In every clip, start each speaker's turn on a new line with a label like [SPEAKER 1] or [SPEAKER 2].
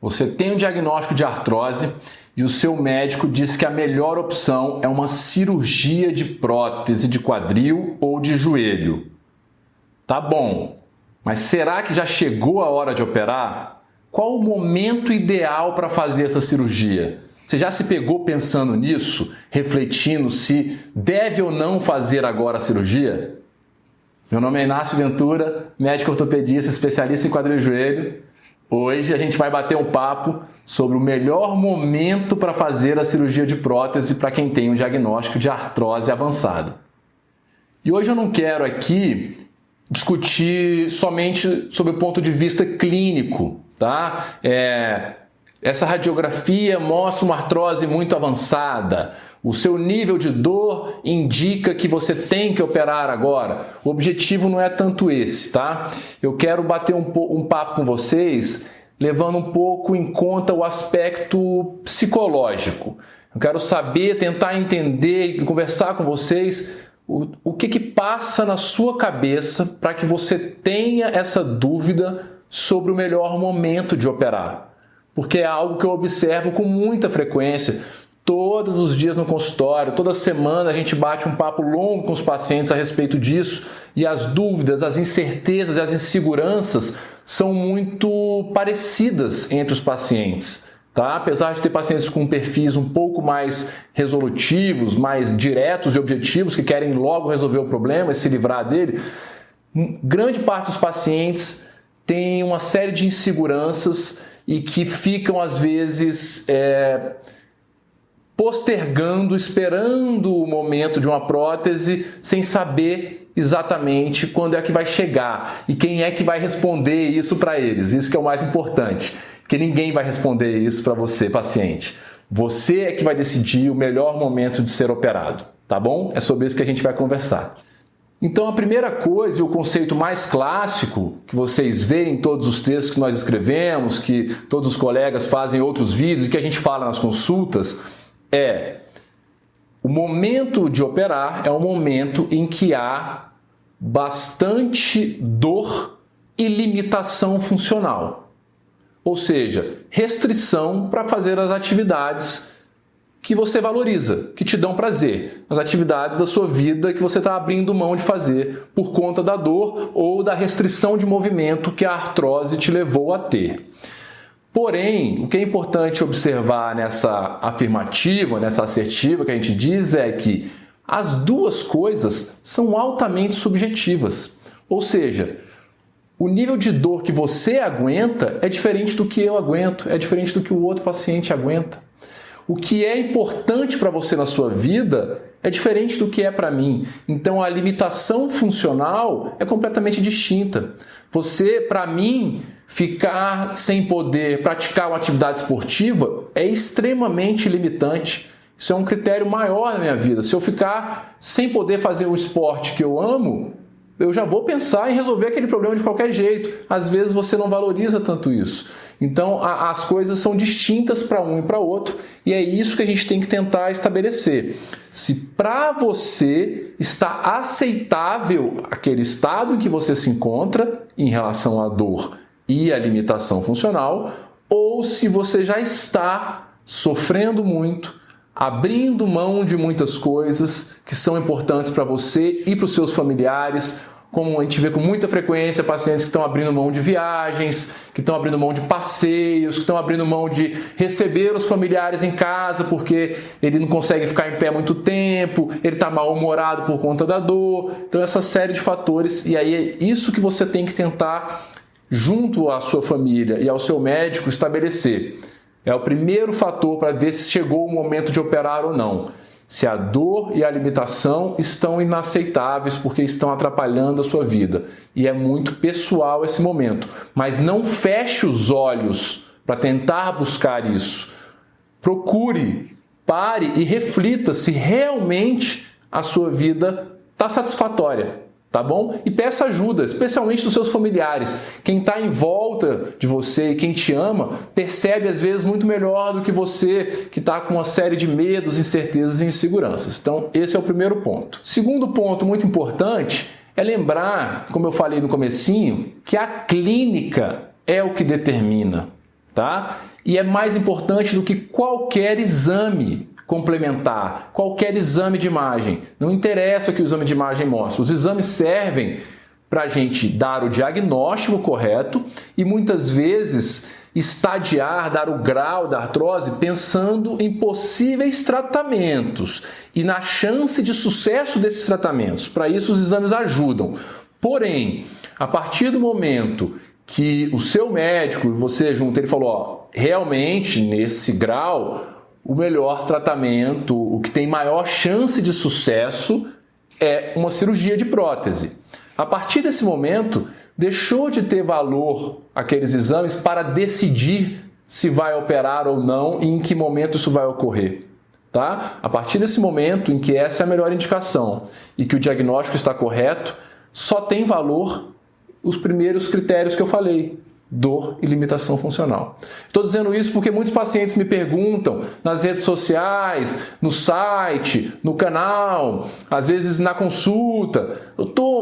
[SPEAKER 1] Você tem um diagnóstico de artrose e o seu médico diz que a melhor opção é uma cirurgia de prótese de quadril ou de joelho. Tá bom, mas será que já chegou a hora de operar? Qual o momento ideal para fazer essa cirurgia? Você já se pegou pensando nisso, refletindo se deve ou não fazer agora a cirurgia? Meu nome é Inácio Ventura, médico ortopedista, especialista em quadril e joelho. Hoje a gente vai bater um papo sobre o melhor momento para fazer a cirurgia de prótese para quem tem um diagnóstico de artrose avançada. E hoje eu não quero aqui discutir somente sobre o ponto de vista clínico, tá? Essa radiografia mostra uma artrose muito avançada. O seu nível de dor indica que você tem que operar agora. O objetivo não é tanto esse, tá? Eu quero bater um papo com vocês, levando um pouco em conta o aspecto psicológico. Eu quero saber, tentar entender e conversar com vocês o que passa na sua cabeça para que você tenha essa dúvida sobre o melhor momento de operar. Porque é algo que eu observo com muita frequência, todos os dias no consultório, toda semana a gente bate um papo longo com os pacientes a respeito disso e as dúvidas, as incertezas e as inseguranças são muito parecidas entre os pacientes. Tá? Apesar de ter pacientes com perfis um pouco mais resolutivos, mais diretos e objetivos, que querem logo resolver o problema e se livrar dele, grande parte dos pacientes tem uma série de inseguranças e que ficam, às vezes, postergando, esperando o momento de uma prótese sem saber exatamente quando é que vai chegar e quem é que vai responder isso para eles. Isso que é o mais importante, que ninguém vai responder isso para você, paciente. Você é que vai decidir o melhor momento de ser operado, tá bom? É sobre isso que a gente vai conversar. Então, a primeira coisa e o conceito mais clássico que vocês veem em todos os textos que nós escrevemos, que todos os colegas fazem em outros vídeos e que a gente fala nas consultas, é o momento de operar é um momento em que há bastante dor e limitação funcional. Ou seja, restrição para fazer as atividades que você valoriza, que te dão prazer, as atividades da sua vida que você está abrindo mão de fazer por conta da dor ou da restrição de movimento que a artrose te levou a ter. Porém, o que é importante observar nessa afirmativa, nessa assertiva que a gente diz é que as duas coisas são altamente subjetivas. Ou seja, o nível de dor que você aguenta é diferente do que eu aguento, é diferente do que o outro paciente aguenta. O que é importante para você na sua vida é diferente do que é para mim. Então, a limitação funcional é completamente distinta. Você, para mim, ficar sem poder praticar uma atividade esportiva é extremamente limitante. Isso é um critério maior na minha vida. Se eu ficar sem poder fazer o esporte que eu amo, eu já vou pensar em resolver aquele problema de qualquer jeito. Às vezes você não valoriza tanto isso. Então as coisas são distintas para um e para outro e é isso que a gente tem que tentar estabelecer. Se para você está aceitável aquele estado em que você se encontra em relação à dor e à limitação funcional, ou se você já está sofrendo muito, abrindo mão de muitas coisas que são importantes para você e para os seus familiares, como a gente vê com muita frequência pacientes que estão abrindo mão de viagens, que estão abrindo mão de passeios, que estão abrindo mão de receber os familiares em casa porque ele não consegue ficar em pé muito tempo, ele está mal-humorado por conta da dor. Então essa série de fatores, e aí é isso que você tem que tentar, junto à sua família e ao seu médico, estabelecer. É o primeiro fator para ver se chegou o momento de operar ou não. Se a dor e a limitação estão inaceitáveis porque estão atrapalhando a sua vida. E é muito pessoal esse momento. Mas não feche os olhos para tentar buscar isso. Procure, pare e reflita se realmente a sua vida está satisfatória. Tá bom? E peça ajuda, especialmente dos seus familiares. Quem está em volta de você e quem te ama, percebe às vezes muito melhor do que você que está com uma série de medos, incertezas e inseguranças. Então, esse é o primeiro ponto. Segundo ponto muito importante é lembrar, como eu falei no comecinho, que a clínica é o que determina. tá? E é mais importante do que qualquer exame complementar, qualquer exame de imagem. Não interessa o que o exame de imagem mostra. Os exames servem para a gente dar o diagnóstico correto e muitas vezes estadiar, dar o grau da artrose pensando em possíveis tratamentos e na chance de sucesso desses tratamentos. Para isso os exames ajudam. Porém, a partir do momento que o seu médico e você junto, ele falou, ó, realmente nesse grau o melhor tratamento, o que tem maior chance de sucesso é uma cirurgia de prótese. A partir desse momento, deixou de ter valor aqueles exames para decidir se vai operar ou não e em que momento isso vai ocorrer. Tá? A partir desse momento em que essa é a melhor indicação e que o diagnóstico está correto, só tem valor os primeiros critérios que eu falei. Dor e limitação funcional. Estou dizendo isso porque muitos pacientes me perguntam nas redes sociais, no site, no canal, às vezes na consulta,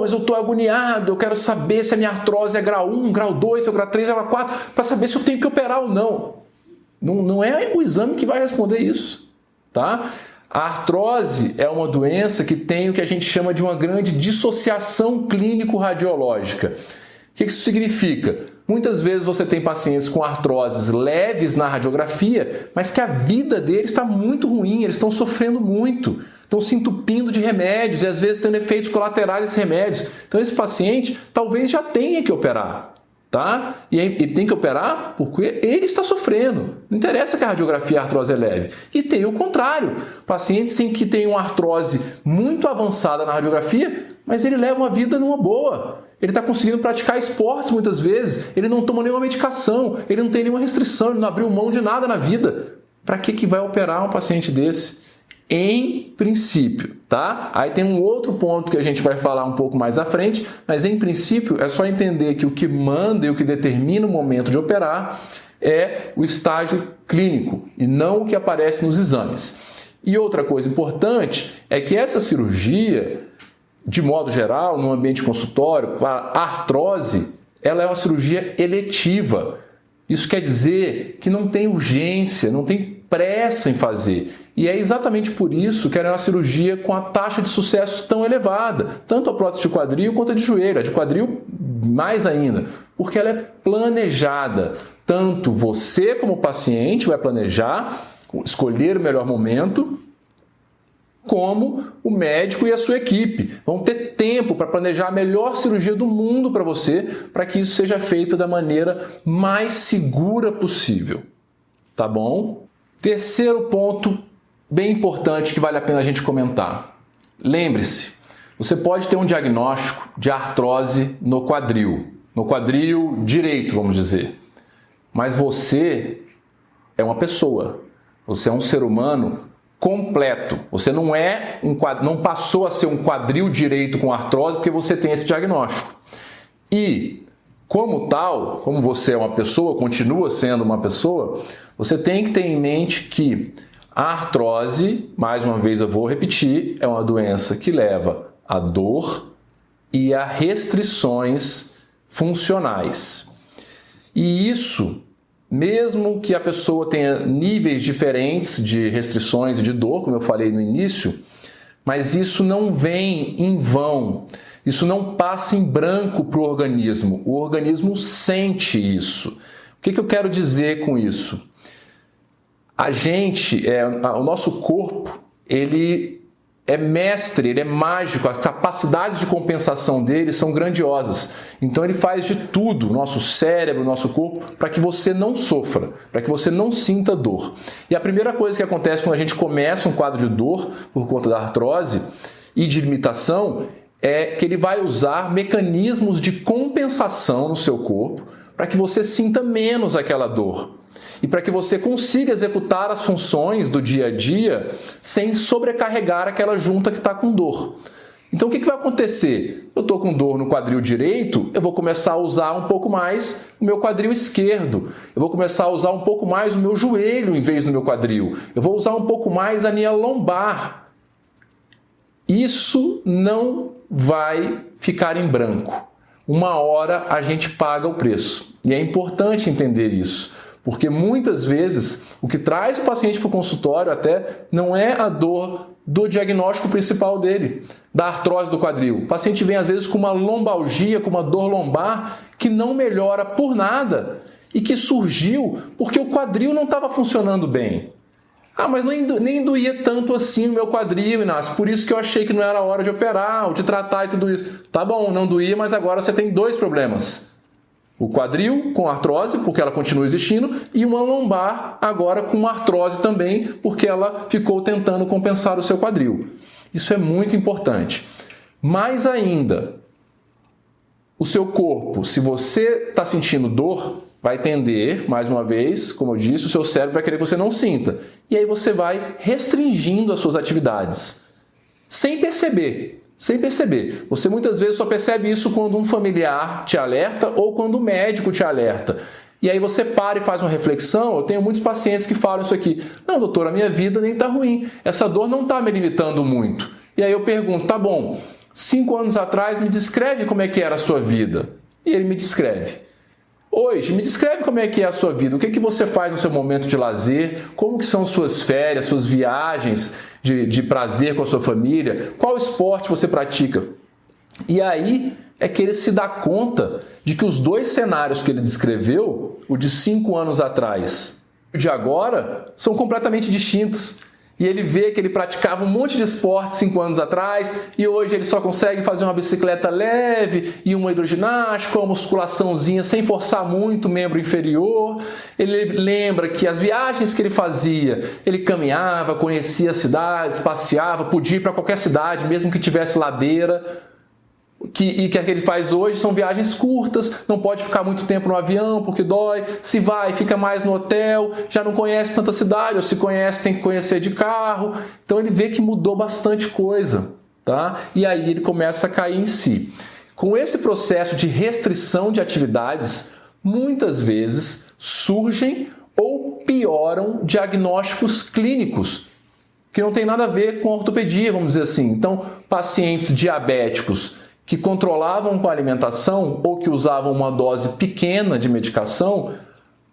[SPEAKER 1] mas eu estou agoniado, eu quero saber se a minha artrose é grau 1, grau 2, grau 3, grau 4, para saber se eu tenho que operar ou não. Não é o exame que vai responder isso, tá? A artrose é uma doença que tem o que a gente chama de uma grande dissociação clínico-radiológica. O que isso significa? Muitas vezes você tem pacientes com artroses leves na radiografia, mas que a vida deles está muito ruim, eles estão sofrendo muito, estão se entupindo de remédios e às vezes tendo efeitos colaterais desses remédios. Então esse paciente talvez já tenha que operar, tá? E ele tem que operar porque ele está sofrendo. Não interessa que a radiografia a artrose é leve. E tem o contrário, pacientes em que tem uma artrose muito avançada na radiografia, mas ele leva uma vida numa boa. Ele está conseguindo praticar esportes muitas vezes, ele não toma nenhuma medicação, ele não tem nenhuma restrição, ele não abriu mão de nada na vida. Para que vai operar um paciente desse? Em princípio, tá? Aí tem um outro ponto que a gente vai falar um pouco mais à frente, mas em princípio é só entender que o que manda e o que determina o momento de operar é o estágio clínico e não o que aparece nos exames. E outra coisa importante é que essa cirurgia, de modo geral, no ambiente consultório, para artrose, ela é uma cirurgia eletiva. Isso quer dizer que não tem urgência, não tem pressa em fazer. E é exatamente por isso que ela é uma cirurgia com a taxa de sucesso tão elevada, tanto a prótese de quadril quanto a de joelho, a de quadril mais ainda, porque ela é planejada. Tanto você como paciente vai planejar, escolher o melhor momento, como o médico e a sua equipe vão ter tempo para planejar a melhor cirurgia do mundo para você, para que isso seja feito da maneira mais segura possível. Tá bom? Terceiro ponto bem importante que vale a pena a gente comentar. Lembre-se, você pode ter um diagnóstico de artrose no quadril direito, vamos dizer, mas você é uma pessoa, você é um ser humano completo. Você não passou a ser um quadril direito com artrose porque você tem esse diagnóstico. E, como tal, como você é uma pessoa, continua sendo uma pessoa, você tem que ter em mente que a artrose, mais uma vez eu vou repetir, é uma doença que leva a dor e a restrições funcionais. E isso, mesmo que a pessoa tenha níveis diferentes de restrições e de dor, como eu falei no início, mas isso não vem em vão, isso não passa em branco para o organismo sente isso. O que eu quero dizer com isso? O nosso corpo, ele é mestre, ele é mágico, as capacidades de compensação dele são grandiosas. Então ele faz de tudo, o nosso cérebro, o nosso corpo, para que você não sofra, para que você não sinta dor. E a primeira coisa que acontece quando a gente começa um quadro de dor por conta da artrose e de limitação é que ele vai usar mecanismos de compensação no seu corpo para que você sinta menos aquela dor. E para que você consiga executar as funções do dia a dia sem sobrecarregar aquela junta que está com dor. Então o que vai acontecer? Eu estou com dor no quadril direito, eu vou começar a usar um pouco mais o meu quadril esquerdo. Eu vou começar a usar um pouco mais o meu joelho em vez do meu quadril. Eu vou usar um pouco mais a minha lombar. Isso não vai ficar em branco. Uma hora a gente paga o preço. E é importante entender isso. Porque muitas vezes o que traz o paciente para o consultório até não é a dor do diagnóstico principal dele, da artrose do quadril. O paciente vem às vezes com uma lombalgia, com uma dor lombar que não melhora por nada e que surgiu porque o quadril não estava funcionando bem. Ah, mas nem doía tanto assim o meu quadril, Inácio, por isso que eu achei que não era hora de operar ou de tratar e tudo isso. Tá bom, não doía, mas agora você tem dois problemas. O quadril com artrose, porque ela continua existindo, e uma lombar agora com artrose também, porque ela ficou tentando compensar o seu quadril. Isso é muito importante. Mais ainda, o seu corpo, se você está sentindo dor, vai tender, mais uma vez, como eu disse, o seu cérebro vai querer que você não sinta. E aí você vai restringindo as suas atividades, sem perceber. Sem perceber. Você muitas vezes só percebe isso quando um familiar te alerta ou quando o médico te alerta. E aí você para e faz uma reflexão. Eu tenho muitos pacientes que falam isso aqui. Não, doutor, a minha vida nem está ruim. Essa dor não está me limitando muito. E aí eu pergunto, tá bom, 5 anos atrás me descreve como é que era a sua vida. E ele me descreve. Hoje, me descreve como é que é a sua vida, o que é que você faz no seu momento de lazer, como que são suas férias, suas viagens de prazer com a sua família, qual esporte você pratica. E aí é que ele se dá conta de que os dois cenários que ele descreveu, o de 5 anos atrás e o de agora, são completamente distintos. E ele vê que ele praticava um monte de esporte 5 anos atrás e hoje ele só consegue fazer uma bicicleta leve e uma hidroginástica, uma musculaçãozinha sem forçar muito o membro inferior. Ele lembra que as viagens que ele fazia, ele caminhava, conhecia as cidades, passeava, podia ir para qualquer cidade, mesmo que tivesse ladeira. E que ele faz hoje são viagens curtas, não pode ficar muito tempo no avião porque dói, se vai, fica mais no hotel, já não conhece tanta cidade, ou se conhece tem que conhecer de carro. Então ele vê que mudou bastante coisa, tá? E aí ele começa a cair em si. Com esse processo de restrição de atividades, muitas vezes surgem ou pioram diagnósticos clínicos, que não tem nada a ver com ortopedia, vamos dizer assim. Então, pacientes diabéticos que controlavam com a alimentação ou que usavam uma dose pequena de medicação,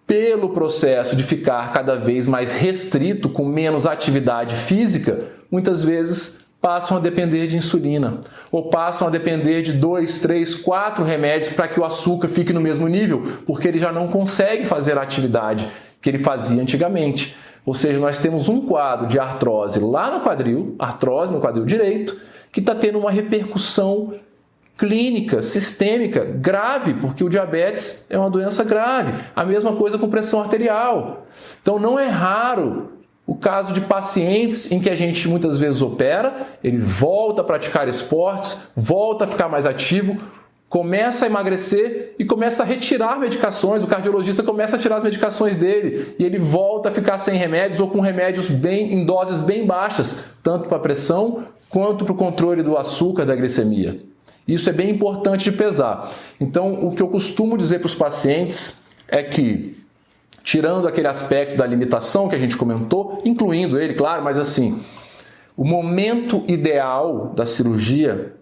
[SPEAKER 1] pelo processo de ficar cada vez mais restrito, com menos atividade física, muitas vezes passam a depender de insulina ou passam a depender de 2, 3, 4 remédios para que o açúcar fique no mesmo nível, porque ele já não consegue fazer a atividade que ele fazia antigamente. Ou seja, nós temos um quadro de artrose lá no quadril, artrose no quadril direito, que está tendo uma repercussão clínica, sistêmica, grave, porque o diabetes é uma doença grave. A mesma coisa com pressão arterial. Então não é raro o caso de pacientes em que a gente muitas vezes opera, ele volta a praticar esportes, volta a ficar mais ativo, começa a emagrecer e começa a retirar medicações, o cardiologista começa a tirar as medicações dele e ele volta a ficar sem remédios ou com remédios em doses bem baixas, tanto para a pressão quanto para o controle do açúcar, da glicemia. Isso é bem importante de pesar. Então, o que eu costumo dizer para os pacientes é que, tirando aquele aspecto da limitação que a gente comentou, incluindo ele, claro, mas assim, o momento ideal da cirurgia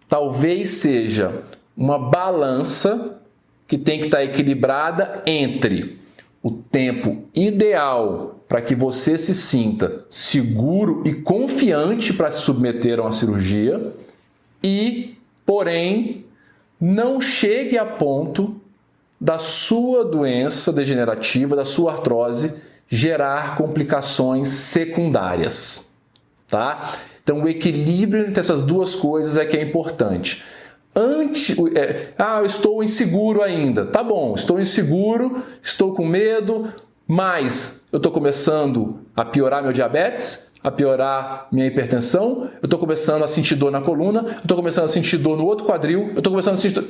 [SPEAKER 1] talvez seja uma balança que tem que estar equilibrada entre o tempo ideal para que você se sinta seguro e confiante para se submeter a uma cirurgia e, porém, não chegue a ponto da sua doença degenerativa, da sua artrose, gerar complicações secundárias, tá? Então, o equilíbrio entre essas duas coisas é que é importante. Eu estou inseguro ainda. Tá bom, estou inseguro, estou com medo, mas eu estou começando a piorar meu diabetes, a piorar minha hipertensão, eu estou começando a sentir dor na coluna, eu estou começando a sentir dor no outro quadril, eu estou começando a sentir dor...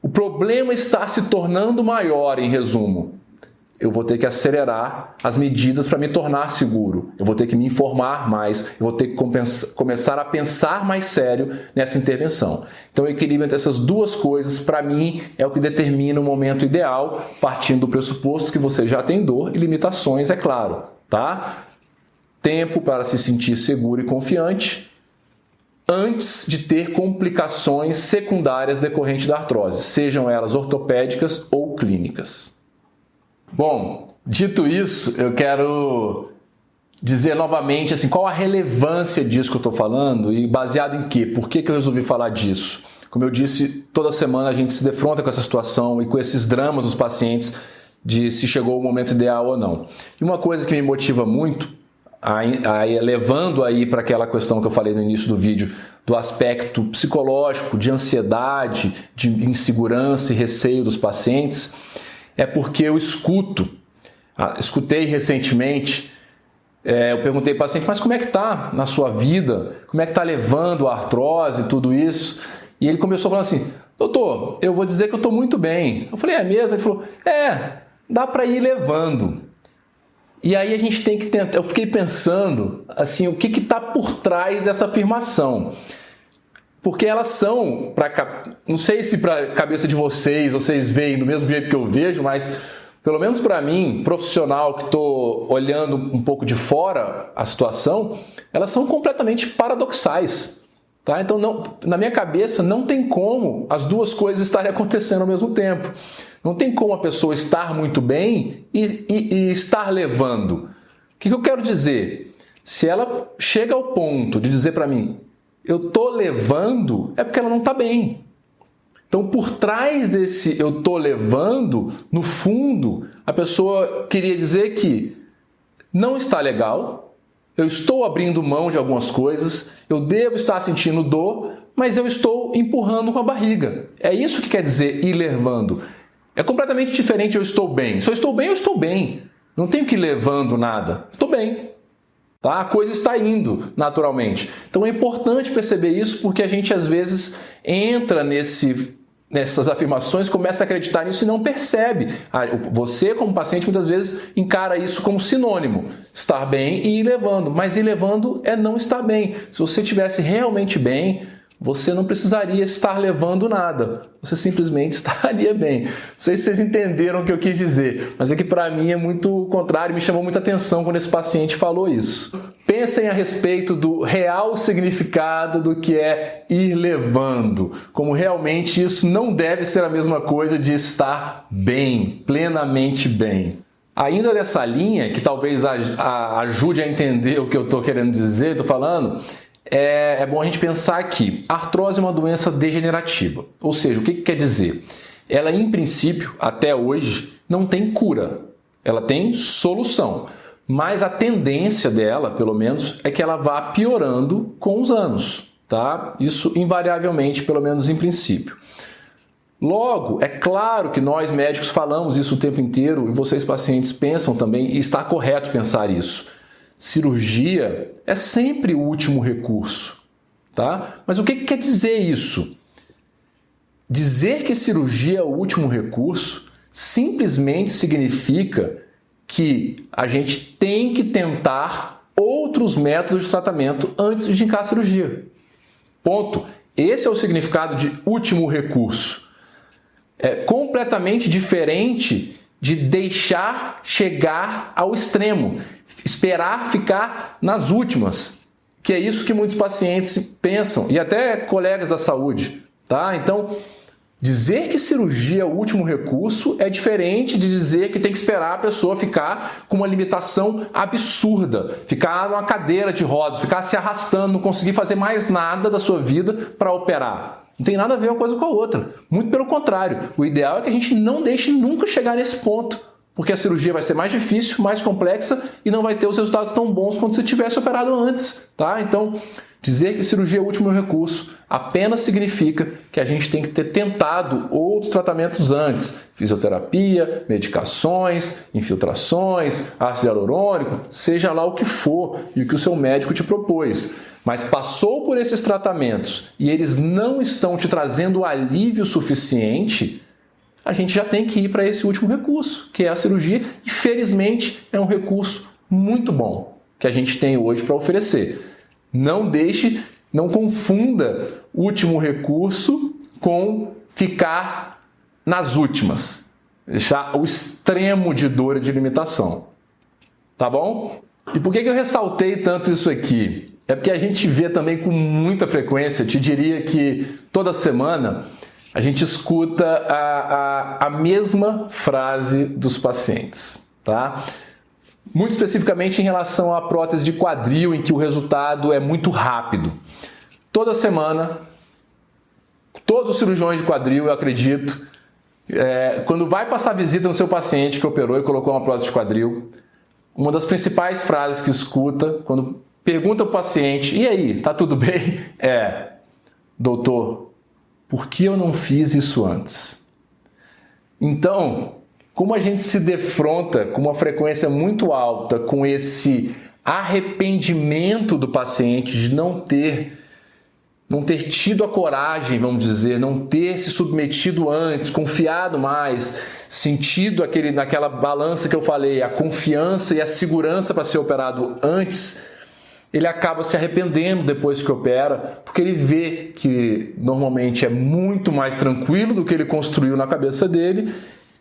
[SPEAKER 1] O problema está se tornando maior, em resumo. Eu vou ter que acelerar as medidas para me tornar seguro. Eu vou ter que me informar mais, eu vou ter que começar a pensar mais sério nessa intervenção. Então, o equilíbrio entre essas duas coisas, para mim, é o que determina o momento ideal, partindo do pressuposto que você já tem dor e limitações, é claro, tá? Tempo para se sentir seguro e confiante, antes de ter complicações secundárias decorrentes da artrose, sejam elas ortopédicas ou clínicas. Bom, Dito isso, eu quero dizer novamente assim, qual a relevância disso que eu estou falando e baseado em quê? Por que eu resolvi falar disso? Como eu disse, toda semana a gente se defronta com essa situação e com esses dramas dos pacientes de se chegou o momento ideal ou não. E uma coisa que me motiva muito, levando aí para aquela questão que eu falei no início do vídeo, do aspecto psicológico, de ansiedade, de insegurança e receio dos pacientes, é porque eu escutei recentemente, eu perguntei ao paciente, mas como é que está na sua vida? Como é que está levando a artrose e tudo isso? E ele começou falando assim, doutor, eu vou dizer que eu estou muito bem. Eu falei, é mesmo? Ele falou, dá para ir levando. E aí a gente tem que tentar, eu fiquei pensando assim, o que está por trás dessa afirmação? Porque elas são, não sei se para a cabeça de vocês veem do mesmo jeito que eu vejo, mas pelo menos para mim, profissional que estou olhando um pouco de fora a situação, elas são completamente paradoxais. Tá? Então, na minha cabeça, não tem como as duas coisas estarem acontecendo ao mesmo tempo. Não tem como a pessoa estar muito bem e estar levando. O que eu quero dizer? Se ela chega ao ponto de dizer para mim, eu estou levando, é porque ela não está bem. Então, por trás desse eu estou levando, no fundo, a pessoa queria dizer que não está legal, eu estou abrindo mão de algumas coisas, eu devo estar sentindo dor, mas eu estou empurrando com a barriga. É isso que quer dizer ir levando. É completamente diferente eu estou bem. Se eu estou bem, eu estou bem. Não tenho que ir levando nada. Estou bem. Tá? A coisa está indo naturalmente. Então é importante perceber isso porque a gente às vezes entra nessas afirmações, começa a acreditar nisso e não percebe. Você, como paciente, muitas vezes encara isso como sinônimo. Estar bem e ir levando. Mas ir levando é não estar bem. Se você estivesse realmente bem, você não precisaria estar levando nada. Você simplesmente estaria bem. Não sei se vocês entenderam o que eu quis dizer, mas é que para mim é muito contrário, me chamou muita atenção quando esse paciente falou isso. Pensem a respeito do real significado do que é ir levando, como realmente isso não deve ser a mesma coisa de estar bem, plenamente bem. Ainda nessa linha, que talvez ajude a entender o que eu estou querendo dizer, estou falando, é bom a gente pensar que a artrose é uma doença degenerativa. Ou seja, o que quer dizer? Ela, em princípio, até hoje, não tem cura. Ela tem solução. Mas a tendência dela, pelo menos, é que ela vá piorando com os anos. Tá? Isso invariavelmente, pelo menos em princípio. Logo, é claro que nós médicos falamos isso o tempo inteiro e vocês pacientes pensam também, e está correto pensar isso. Cirurgia é sempre o último recurso, tá? Mas o que quer dizer isso? Dizer que cirurgia é o último recurso simplesmente significa que a gente tem que tentar outros métodos de tratamento antes de indicar a cirurgia. Ponto. Esse é o significado de último recurso. É completamente diferente de deixar chegar ao extremo, esperar ficar nas últimas, que é isso que muitos pacientes pensam, e até colegas da saúde. Tá? Então, dizer que cirurgia é o último recurso é diferente de dizer que tem que esperar a pessoa ficar com uma limitação absurda, ficar numa cadeira de rodas, ficar se arrastando, não conseguir fazer mais nada da sua vida para operar. Não tem nada a ver uma coisa com a outra. Muito pelo contrário. O ideal é que a gente não deixe nunca chegar nesse ponto, porque a cirurgia vai ser mais difícil, mais complexa e não vai ter os resultados tão bons quanto se tivesse operado antes. Tá? Então, dizer que cirurgia é o último recurso apenas significa que a gente tem que ter tentado outros tratamentos antes. Fisioterapia, medicações, infiltrações, ácido hialurônico, seja lá o que for e o que o seu médico te propôs. Mas passou por esses tratamentos e eles não estão te trazendo alívio suficiente, a gente já tem que ir para esse último recurso, que é a cirurgia, e felizmente é um recurso muito bom que a gente tem hoje para oferecer. Não confunda o último recurso com ficar nas últimas, deixar o extremo de dor e de limitação. Tá bom? E por que eu ressaltei tanto isso aqui? É porque a gente vê também com muita frequência, te diria que toda semana, a gente escuta a mesma frase dos pacientes. tá? Muito especificamente em relação à prótese de quadril, em que o resultado é muito rápido. Toda semana, todos os cirurgiões de quadril, eu acredito, quando vai passar visita no seu paciente que operou e colocou uma prótese de quadril, uma das principais frases que escuta, quando pergunta ao paciente, e aí, tá tudo bem? Doutor, por que eu não fiz isso antes? Então, como a gente se defronta com uma frequência muito alta com esse arrependimento do paciente de não ter tido a coragem, vamos dizer, não ter se submetido antes, confiado mais, sentido naquela balança que eu falei, a confiança e a segurança para ser operado antes, ele acaba se arrependendo depois que opera, porque ele vê que normalmente é muito mais tranquilo do que ele construiu na cabeça dele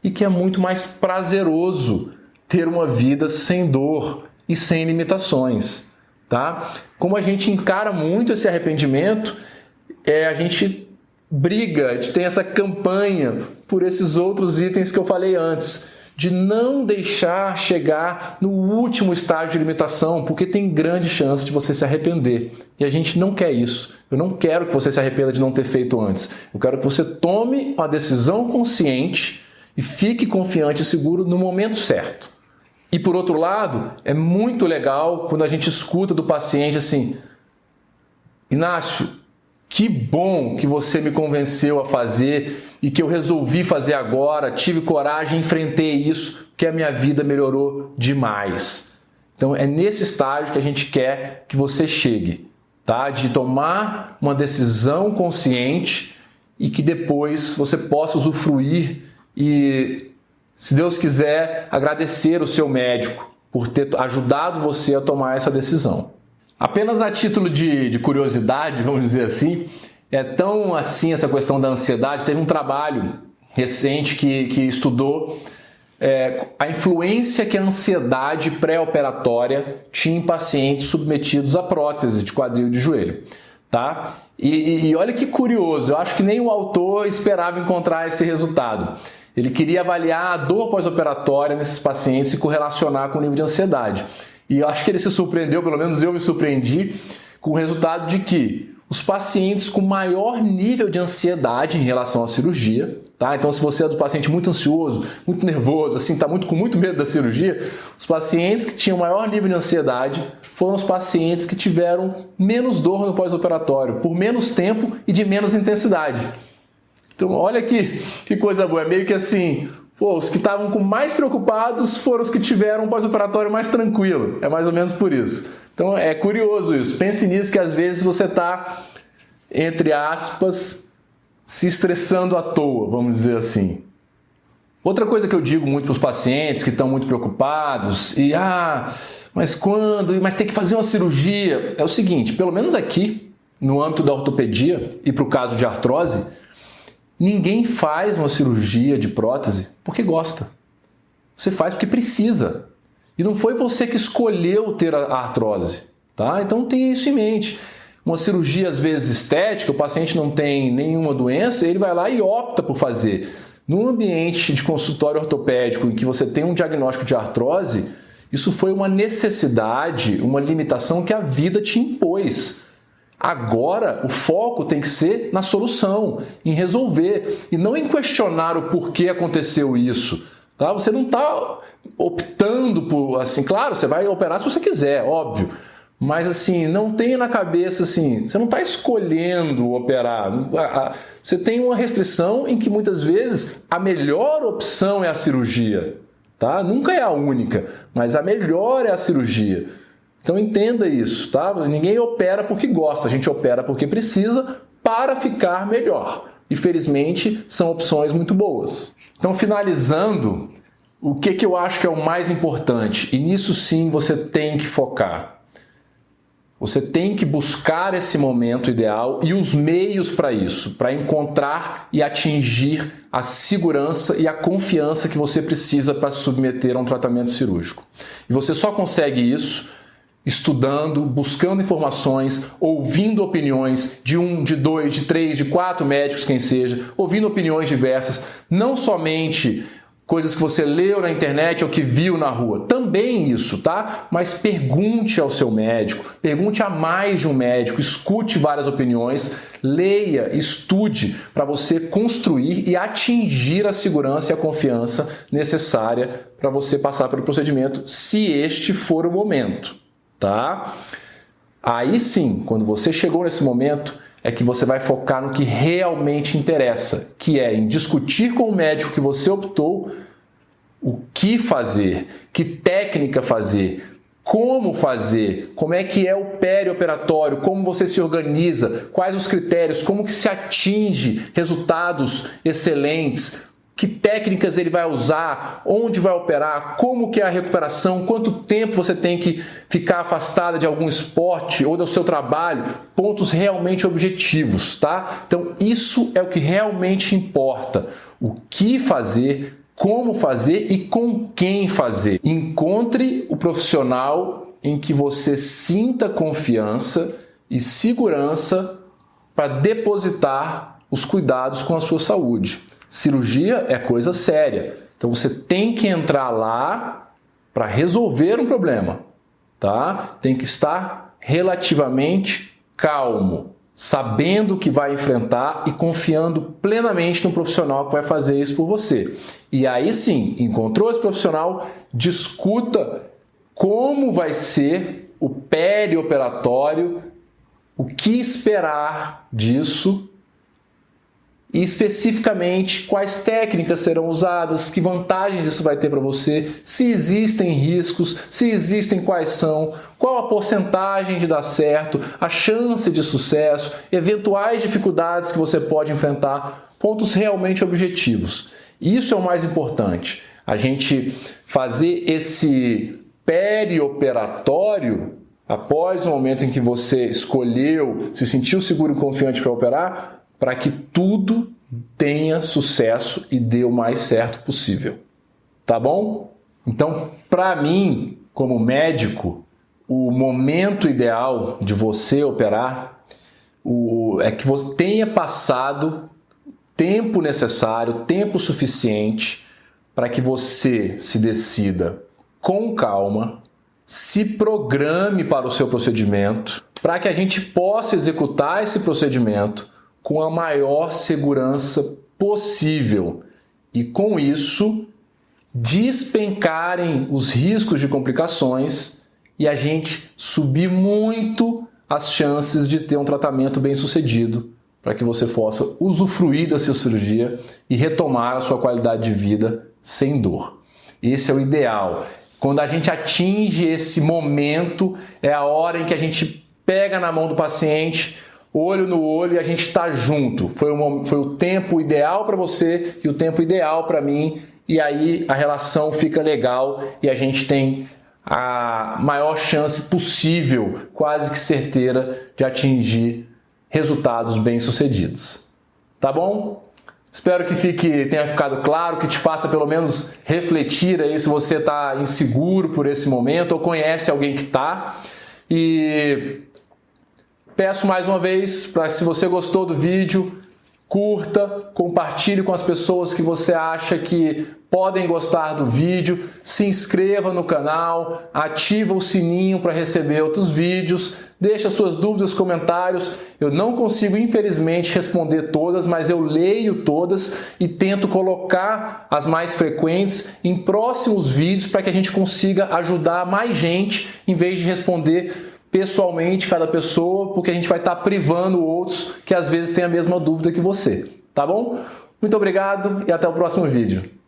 [SPEAKER 1] e que é muito mais prazeroso ter uma vida sem dor e sem limitações, tá? Como a gente encara muito esse arrependimento, a gente briga, a gente tem essa campanha por esses outros itens que eu falei antes, de não deixar chegar no último estágio de limitação, porque tem grande chance de você se arrepender. E a gente não quer isso. Eu não quero que você se arrependa de não ter feito antes. Eu quero que você tome uma decisão consciente e fique confiante e seguro no momento certo. E por outro lado, é muito legal quando a gente escuta do paciente assim: Inácio, que bom que você me convenceu a fazer e que eu resolvi fazer agora, tive coragem, enfrentei isso, que a minha vida melhorou demais. Então é nesse estágio que a gente quer que você chegue, tá? De tomar uma decisão consciente e que depois você possa usufruir e, se Deus quiser, agradecer o seu médico por ter ajudado você a tomar essa decisão. Apenas a título de curiosidade, vamos dizer assim, é tão assim essa questão da ansiedade. Teve um trabalho recente que estudou a influência que a ansiedade pré-operatória tinha em pacientes submetidos a prótese de quadril e de joelho. Tá? E olha que curioso, eu acho que nem o autor esperava encontrar esse resultado. Ele queria avaliar a dor pós-operatória nesses pacientes e correlacionar com o nível de ansiedade. E eu acho que ele se surpreendeu, pelo menos eu me surpreendi, com o resultado de que os pacientes com maior nível de ansiedade em relação à cirurgia, tá? Então, se você é do paciente muito ansioso, muito nervoso, assim, está com muito medo da cirurgia, os pacientes que tinham maior nível de ansiedade foram os pacientes que tiveram menos dor no pós-operatório, por menos tempo e de menos intensidade. Então, olha que coisa boa, é meio que assim, os que estavam mais preocupados foram os que tiveram um pós-operatório mais tranquilo, é mais ou menos por isso. Então, é curioso isso, pense nisso, que às vezes você está, entre aspas, se estressando à toa, vamos dizer assim. Outra coisa que eu digo muito para os pacientes que estão muito preocupados, mas quando? Mas tem que fazer uma cirurgia, é o seguinte, pelo menos aqui, no âmbito da ortopedia e para o caso de artrose, ninguém faz uma cirurgia de prótese porque gosta. Você faz porque precisa. E não foi você que escolheu ter a artrose, tá? Então tenha isso em mente. Uma cirurgia, às vezes, estética, o paciente não tem nenhuma doença, ele vai lá e opta por fazer. No ambiente de consultório ortopédico em que você tem um diagnóstico de artrose, isso foi uma necessidade, uma limitação que a vida te impôs. Agora, o foco tem que ser na solução, em resolver, e não em questionar o porquê aconteceu isso. Tá? Você não está optando por, assim, claro, você vai operar se você quiser, óbvio, mas assim, não tenha na cabeça assim, você não está escolhendo operar. Você tem uma restrição em que muitas vezes a melhor opção é a cirurgia. Tá? Nunca é a única, mas a melhor é a cirurgia. Então entenda isso, tá? Ninguém opera porque gosta, a gente opera porque precisa para ficar melhor. E felizmente são opções muito boas. Então, finalizando, o que eu acho que é o mais importante? E nisso sim você tem que focar. Você tem que buscar esse momento ideal e os meios para isso, para encontrar e atingir a segurança e a confiança que você precisa para se submeter a um tratamento cirúrgico. E você só consegue isso estudando, buscando informações, ouvindo opiniões de 1, de 2, de 3, de 4 médicos, quem seja, ouvindo opiniões diversas, não somente coisas que você leu na internet ou que viu na rua. Também isso, tá? Mas pergunte ao seu médico, pergunte a mais de um médico, escute várias opiniões, leia, estude para você construir e atingir a segurança e a confiança necessária para você passar pelo procedimento, se este for o momento, tá? Aí sim, quando você chegou nesse momento, é que você vai focar no que realmente interessa, que é em discutir com o médico que você optou o que fazer, que técnica fazer, como é que é o perioperatório, como você se organiza, quais os critérios, como que se atinge resultados excelentes, que técnicas ele vai usar, onde vai operar, como que é a recuperação, quanto tempo você tem que ficar afastada de algum esporte ou do seu trabalho, pontos realmente objetivos, tá? Então isso é o que realmente importa, o que fazer, como fazer e com quem fazer. Encontre o profissional em que você sinta confiança e segurança para depositar os cuidados com a sua saúde. Cirurgia é coisa séria, então você tem que entrar lá para resolver um problema, tá? Tem que estar relativamente calmo, sabendo o que vai enfrentar e confiando plenamente no profissional que vai fazer isso por você. E aí sim, encontrou esse profissional, discuta como vai ser o perioperatório, o que esperar disso, e especificamente quais técnicas serão usadas, que vantagens isso vai ter para você, se existem riscos, se existem quais são, qual a porcentagem de dar certo, a chance de sucesso, eventuais dificuldades que você pode enfrentar, pontos realmente objetivos. Isso é o mais importante, a gente fazer esse perioperatório após o momento em que você escolheu, se sentiu seguro e confiante para operar, para que tudo tenha sucesso e dê o mais certo possível. Tá bom? Então, para mim, como médico, o momento ideal de você operar é que você tenha passado tempo necessário, tempo suficiente para que você se decida com calma, se programe para o seu procedimento, para que a gente possa executar esse procedimento com a maior segurança possível e, com isso, despencarem os riscos de complicações e a gente subir muito as chances de ter um tratamento bem sucedido para que você possa usufruir da sua cirurgia e retomar a sua qualidade de vida sem dor. Esse é o ideal. Quando a gente atinge esse momento, é a hora em que a gente pega na mão do paciente, olho no olho, e a gente está junto. Foi o tempo ideal para você e o tempo ideal para mim, e aí a relação fica legal e a gente tem a maior chance possível, quase que certeira, de atingir resultados bem-sucedidos. Tá bom? Espero que tenha ficado claro, que te faça pelo menos refletir aí se você está inseguro por esse momento ou conhece alguém que está. E peço mais uma vez para, se você gostou do vídeo, curta, compartilhe com as pessoas que você acha que podem gostar do vídeo, se inscreva no canal, ativa o sininho para receber outros vídeos, deixa suas dúvidas, comentários. Eu não consigo, infelizmente, responder todas, mas eu leio todas e tento colocar as mais frequentes em próximos vídeos para que a gente consiga ajudar mais gente, em vez de responder pessoalmente cada pessoa, porque a gente vai estar privando outros que às vezes têm a mesma dúvida que você. Tá bom? Muito obrigado e até o próximo vídeo.